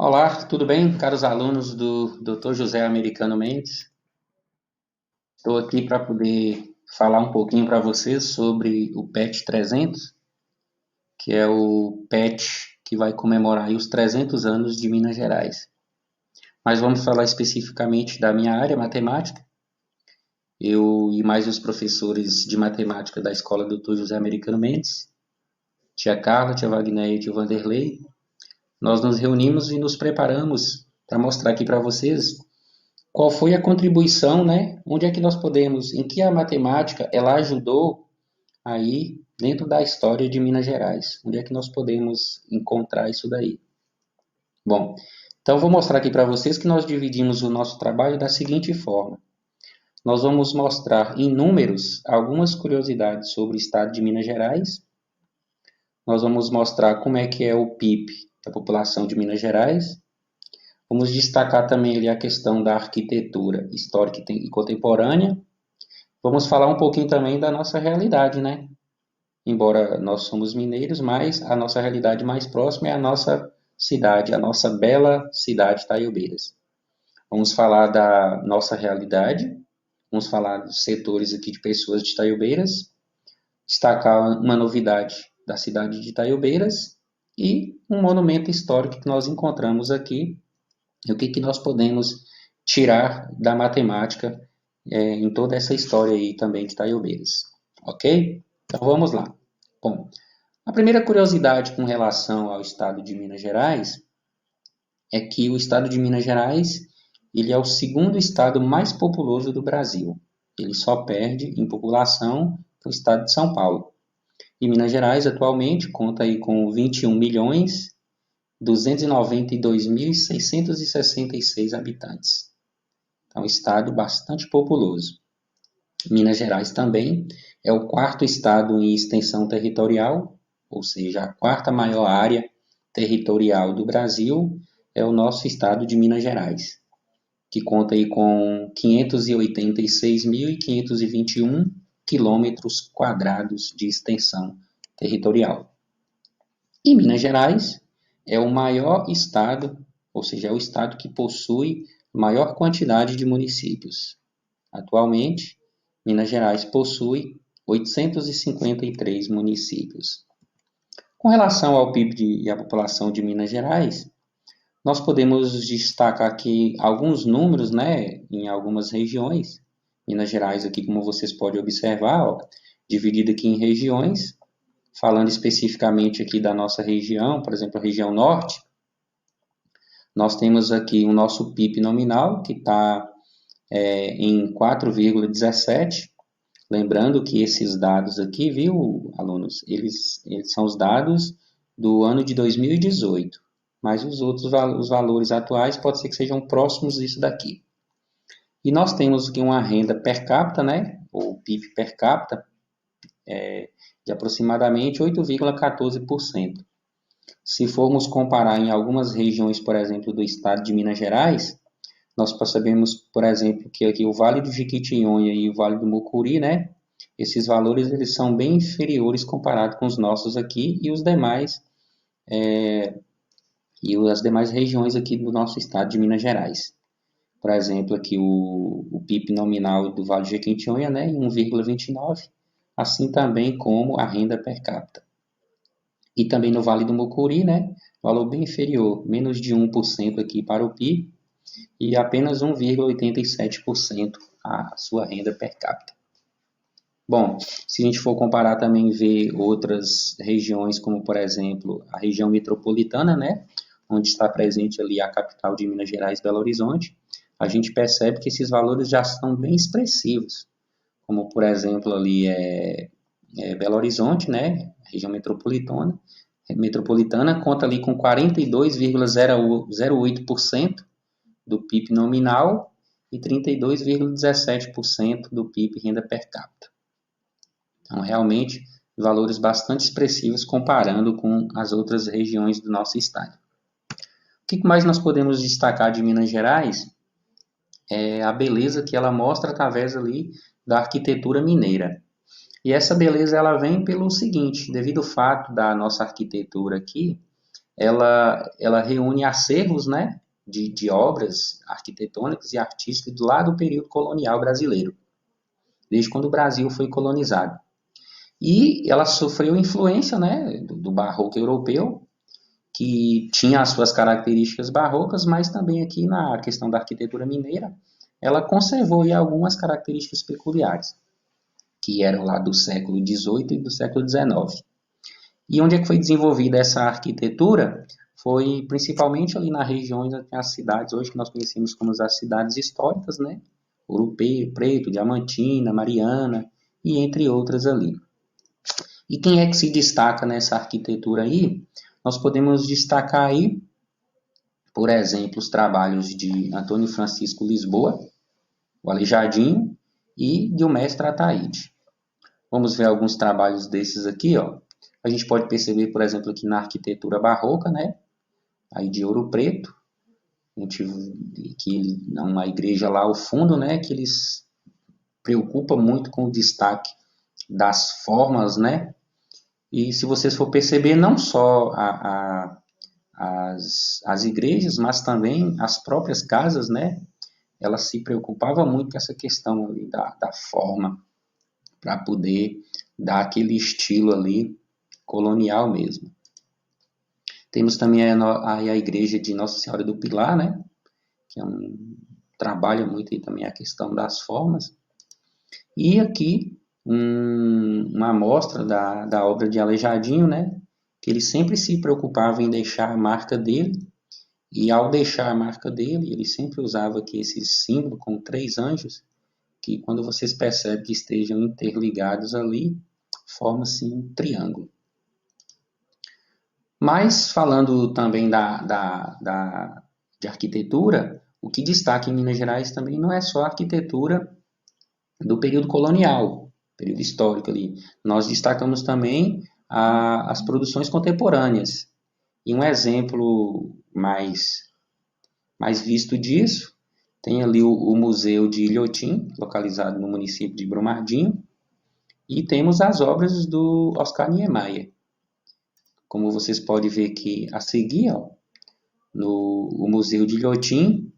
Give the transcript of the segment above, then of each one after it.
Olá, tudo bem, caros alunos do Dr. José Americano Mendes? Estou aqui para poder falar um pouquinho para vocês sobre o PET 300, que é o PET que vai comemorar aí os 300 anos de Minas Gerais. Mas vamos falar especificamente da minha área, matemática. Eu e mais os professores de matemática da escola Dr. José Americano Mendes, tia Carla, tia Wagner e tio Vanderlei, nós nos reunimos e nos preparamos para mostrar aqui para vocês qual foi a contribuição, né? Onde é que nós podemos, em que a matemática ela ajudou aí dentro da história de Minas Gerais? Onde é que nós podemos encontrar isso daí? Bom, então vou mostrar aqui para vocês que nós dividimos o nosso trabalho da seguinte forma. Nós vamos mostrar em números algumas curiosidades sobre o estado de Minas Gerais. Nós vamos mostrar como é que é o PIB da população de Minas Gerais. Vamos destacar também ali a questão da arquitetura histórica e contemporânea. Vamos falar um pouquinho também da nossa realidade, né? Embora nós somos mineiros, mas a nossa realidade mais próxima é a nossa cidade, a nossa bela cidade Taiobeiras. Vamos falar da nossa realidade, vamos falar dos setores aqui de pessoas de Taiobeiras, destacar uma novidade da cidade de Taiobeiras e um monumento histórico que nós encontramos aqui e o que nós podemos tirar da matemática em toda essa história aí também de Taiobeiras. Ok? Então vamos lá. Bom, a primeira curiosidade com relação ao estado de Minas Gerais é que o estado de Minas Gerais ele é o segundo estado mais populoso do Brasil. Ele só perde em população para o estado de São Paulo. E Minas Gerais atualmente conta aí com 21 milhões 292.666 habitantes. É um estado bastante populoso. Minas Gerais também é o quarto estado em extensão territorial, ou seja, a quarta maior área territorial do Brasil é o nosso estado de Minas Gerais, que conta aí com 586.521 quilômetros quadrados de extensão territorial. E Minas Gerais é o maior estado, ou seja, é o estado que possui maior quantidade de municípios. Atualmente, Minas Gerais possui 853 municípios. Com relação ao PIB e à população de Minas Gerais, nós podemos destacar aqui alguns números, né, em algumas regiões. Minas Gerais, aqui, como vocês podem observar, ó, dividido aqui em regiões, falando especificamente aqui da nossa região, por exemplo, a região norte, nós temos aqui o nosso PIB nominal, que está em 4,17. Lembrando que esses dados aqui, viu, alunos, eles são os dados do ano de 2018, mas os valores atuais pode ser que sejam próximos disso daqui. E nós temos aqui uma renda per capita, né, ou PIB per capita, de aproximadamente 8,14%. Se formos comparar em algumas regiões, por exemplo, do estado de Minas Gerais, nós percebemos, por exemplo, que aqui o Vale do Jequitinhonha e o Vale do Mucuri, né, esses valores eles são bem inferiores comparado com os nossos aqui e os demais e as demais regiões aqui do nosso estado de Minas Gerais. Por exemplo, aqui o PIB nominal do Vale do Jequitinhonha, né, em 1,29, assim também como a renda per capita. E também no Vale do Mucuri, né, valor bem inferior, menos de 1% aqui para o PIB e apenas 1,87% a sua renda per capita. Bom, se a gente for comparar também ver outras regiões, como por exemplo a região metropolitana, né, onde está presente ali a capital de Minas Gerais, Belo Horizonte, a gente percebe que esses valores já são bem expressivos, como por exemplo ali Belo Horizonte, né, a região metropolitana conta ali com 42,08% do PIB nominal e 32,17% do PIB renda per capita. Então, realmente, valores bastante expressivos comparando com as outras regiões do nosso estado. O que mais nós podemos destacar de Minas Gerais é a beleza que ela mostra através ali da arquitetura mineira. E essa beleza ela vem pelo seguinte, devido ao fato da nossa arquitetura aqui, ela reúne acervos, né, de obras arquitetônicas e artísticas lá do período colonial brasileiro, desde quando o Brasil foi colonizado. E ela sofreu influência, né, do barroco europeu, que tinha as suas características barrocas, mas também aqui na questão da arquitetura mineira, ela conservou aí algumas características peculiares, que eram lá do século XVIII e do século XIX. E onde é que foi desenvolvida essa arquitetura? Foi principalmente ali nas regiões das cidades, hoje que nós conhecemos como as cidades históricas, né? Ouro Preto, Diamantina, Mariana e entre outras ali. E quem é que se destaca nessa arquitetura aí? Nós podemos destacar aí, por exemplo, os trabalhos de Antônio Francisco Lisboa, o Aleijadinho, e de o mestre Ataíde. Vamos ver alguns trabalhos desses aqui, ó. A gente pode perceber, por exemplo, aqui na arquitetura barroca, né? Aí de Ouro Preto, a gente, que uma igreja lá ao fundo, né? Que eles preocupam muito com o destaque das formas, né? E se vocês for perceber, não só as igrejas, mas também as próprias casas, né? Ela se preocupava muito com essa questão ali da forma, para poder dar aquele estilo ali colonial mesmo. Temos também a igreja de Nossa Senhora do Pilar, né? Que trabalha muito aí também a questão das formas. E aqui uma amostra da obra de Aleijadinho, né? Que ele sempre se preocupava em deixar a marca dele, e ao deixar a marca dele, ele sempre usava aqui esse símbolo com 3 anjos, que quando vocês percebem que estejam interligados ali, forma-se um triângulo. Mas, falando também de arquitetura, o que destaca em Minas Gerais também não é só a arquitetura do período colonial, período histórico ali. Nós destacamos também as produções contemporâneas. E um exemplo mais visto disso, tem ali o Museu de Ilhotim, localizado no município de Brumadinho, e temos as obras do Oscar Niemeyer. Como vocês podem ver aqui a seguir, ó, no Museu de Ilhotim,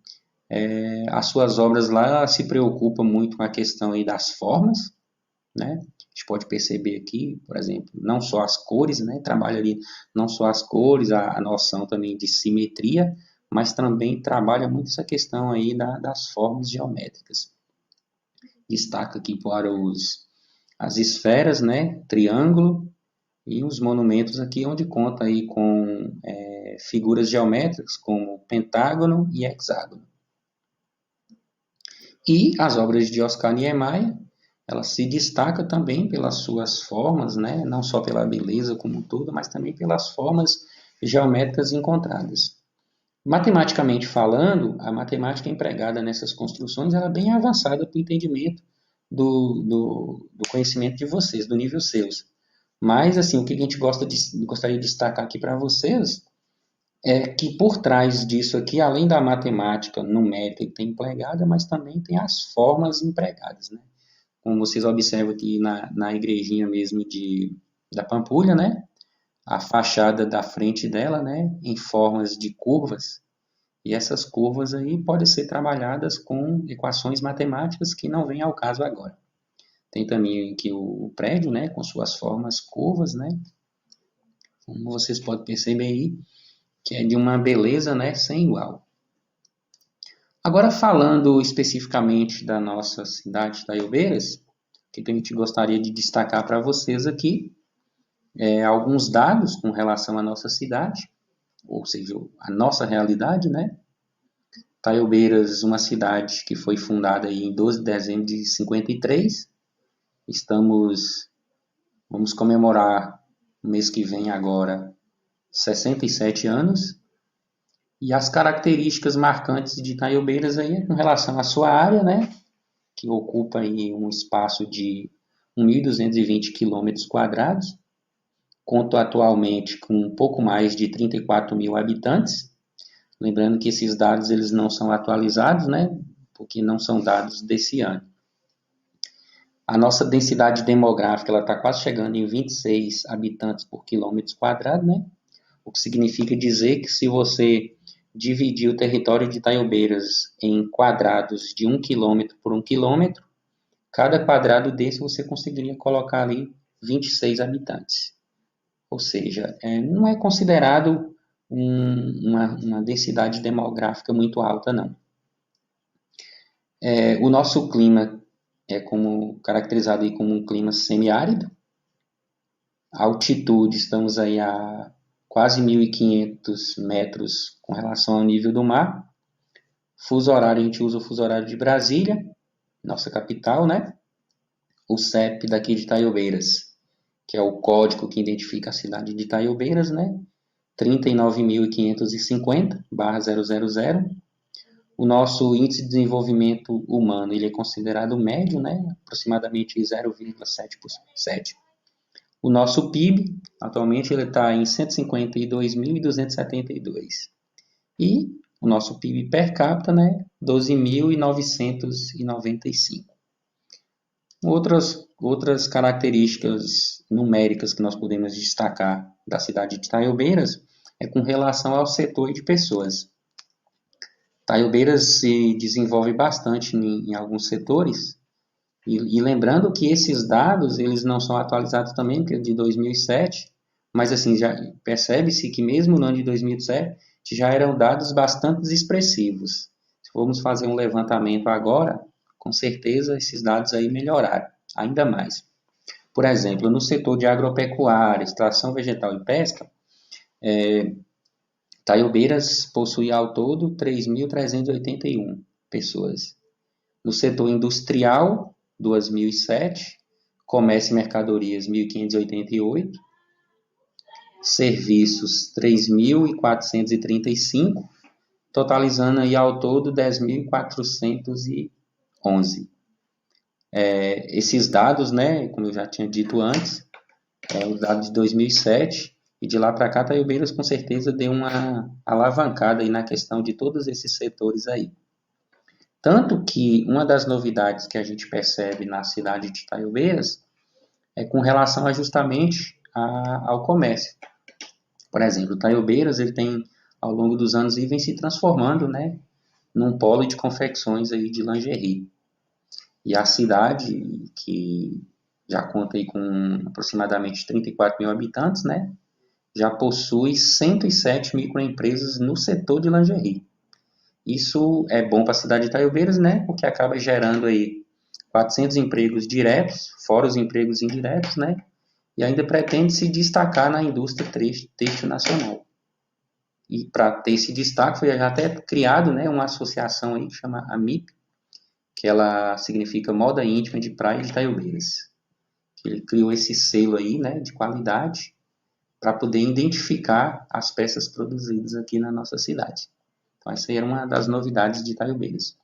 as suas obras lá se preocupam muito com a questão aí das formas, né? A gente pode perceber aqui, por exemplo, não só as cores, né? Trabalha ali não só as cores, a noção também de simetria, mas também trabalha muito essa questão aí das formas geométricas. Destaca aqui para as esferas, né? Triângulo, e os monumentos aqui onde conta aí com figuras geométricas como pentágono e hexágono. E as obras de Oscar Niemeyer, ela se destaca também pelas suas formas, né? Não só pela beleza como um todo, mas também pelas formas geométricas encontradas. Matematicamente falando, a matemática empregada nessas construções ela é bem avançada para o entendimento do conhecimento de vocês, do nível seus. Mas, assim, o que a gente gostaria de destacar aqui para vocês é que por trás disso aqui, além da matemática numérica que tem empregada, mas também tem as formas empregadas, né? Como vocês observam aqui na igrejinha mesmo da Pampulha, né? A fachada da frente dela, né? Em formas de curvas. E essas curvas aí podem ser trabalhadas com equações matemáticas que não vêm ao caso agora. Tem também aqui o prédio, né? Com suas formas curvas, né? Como vocês podem perceber aí, que é de uma beleza, né? Sem igual. Agora, falando especificamente da nossa cidade de Taiobeiras, o que a gente gostaria de destacar para vocês aqui alguns dados com relação à nossa cidade, ou seja, a nossa realidade, né? Taiobeiras, uma cidade que foi fundada aí em 12 de dezembro de 53. Vamos comemorar no mês que vem agora 67 anos. E as características marcantes de Taiobeiras aí com relação à sua área, né? Que ocupa aí um espaço de 1.220 km², conta atualmente com um pouco mais de 34 mil habitantes. Lembrando que esses dados eles não são atualizados, né? Porque não são dados desse ano. A nossa densidade demográfica está quase chegando em 26 habitantes por quilômetro quadrado, né? o que significa dizer que se você dividir o território de Itaiobeiras em quadrados de 1 quilômetro por 1 quilômetro, cada quadrado desse você conseguiria colocar ali 26 habitantes. Ou seja, não é considerado uma densidade demográfica muito alta, não. O nosso clima é caracterizado aí como um clima semiárido. A altitude, estamos aí a quase 1.500 metros com relação ao nível do mar. Fuso horário, a gente usa o fuso horário de Brasília, nossa capital, né? O CEP daqui de Itaiobeiras, que é o código que identifica a cidade de Itaiobeiras, né? 39.550/000. O nosso índice de desenvolvimento humano ele é considerado médio, né? Aproximadamente 0,7%. O nosso PIB, atualmente, ele está em 152.272. E o nosso PIB per capita, né? 12.995. Outras características numéricas que nós podemos destacar da cidade de Itaiobeiras é com relação ao setor de pessoas. Itaiobeiras se desenvolve bastante em alguns setores, e lembrando que esses dados eles não são atualizados também, porque é de 2007, mas assim, já percebe-se que mesmo no ano de 2007 já eram dados bastante expressivos. Se formos fazer um levantamento agora, com certeza esses dados aí melhoraram ainda mais. Por exemplo, no setor de agropecuária, extração vegetal e pesca, Itaiobeiras possui ao todo 3.381 pessoas. No setor industrial, 2.007, comércio e mercadorias, 1.588, serviços, 3.435, totalizando aí ao todo 10.411. Esses dados, né, como eu já tinha dito antes, os dados de 2007, e de lá para cá, Itaiobeiras com certeza deu uma alavancada aí na questão de todos esses setores aí. Tanto que uma das novidades que a gente percebe na cidade de Itaiobeiras é com relação justamente ao comércio. Por exemplo, Itaiobeiras ele tem, ao longo dos anos, vem se transformando, né, num polo de confecções aí de lingerie. E a cidade, que já conta aí com aproximadamente 34 mil habitantes, né, já possui 107 microempresas no setor de lingerie. Isso é bom para a cidade de Itaiobeiras, né, porque acaba gerando aí 400 empregos diretos, fora os empregos indiretos, né, e ainda pretende se destacar na indústria têxtil nacional. E para ter esse destaque foi já até criado, né, uma associação aí que chama AMIP, que ela significa Moda Íntima de Praia de Itaiobeiras. Ele criou esse selo aí, né, de qualidade para poder identificar as peças produzidas aqui na nossa cidade. Então essa aí era uma das novidades de Itaiobeiras.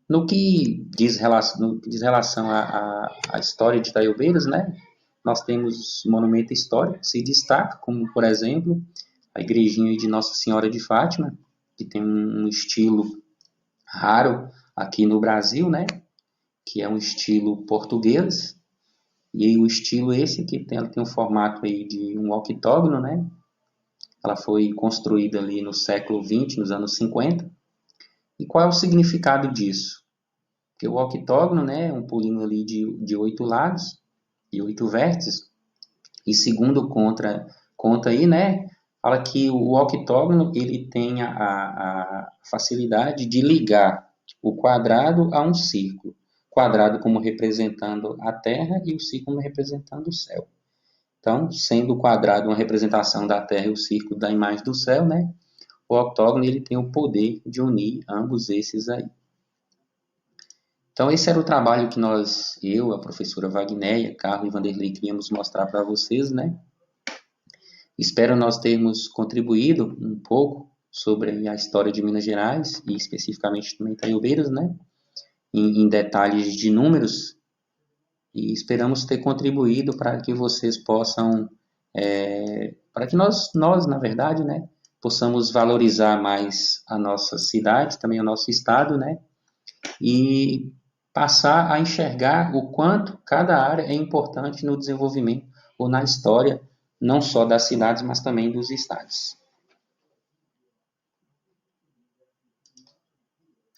No que diz relação à história de Itaiobeiras, né, nós temos monumento histórico que se destaca, como por exemplo a igrejinha de Nossa Senhora de Fátima, que tem um estilo raro aqui no Brasil, né, que é um estilo português, e aí o estilo esse que ela tem um formato aí de um octógono, né, ela foi construída ali no século XX, nos anos 50, e qual é o significado disso? Porque o octógono, né, é um pulinho ali de 8 lados e 8 vértices, e segundo conta aí, né, fala que o octógono ele tem a facilidade de ligar o quadrado a um círculo. Quadrado como representando a Terra e o círculo representando o céu. Então, sendo o quadrado uma representação da Terra e o círculo da imagem do céu, né, o octógono ele tem o poder de unir ambos esses aí. Então, esse era o trabalho que eu, a professora Wagnéia, Carlos e Vanderlei queríamos mostrar para vocês, né? Espero nós termos contribuído um pouco sobre a história de Minas Gerais e especificamente também Itaiobeiras, né? Em detalhes de números, e esperamos ter contribuído para que vocês possam, para que nós, na verdade, né, possamos valorizar mais a nossa cidade, também o nosso estado, né? E passar a enxergar o quanto cada área é importante no desenvolvimento ou na história não só das cidades, mas também dos estados.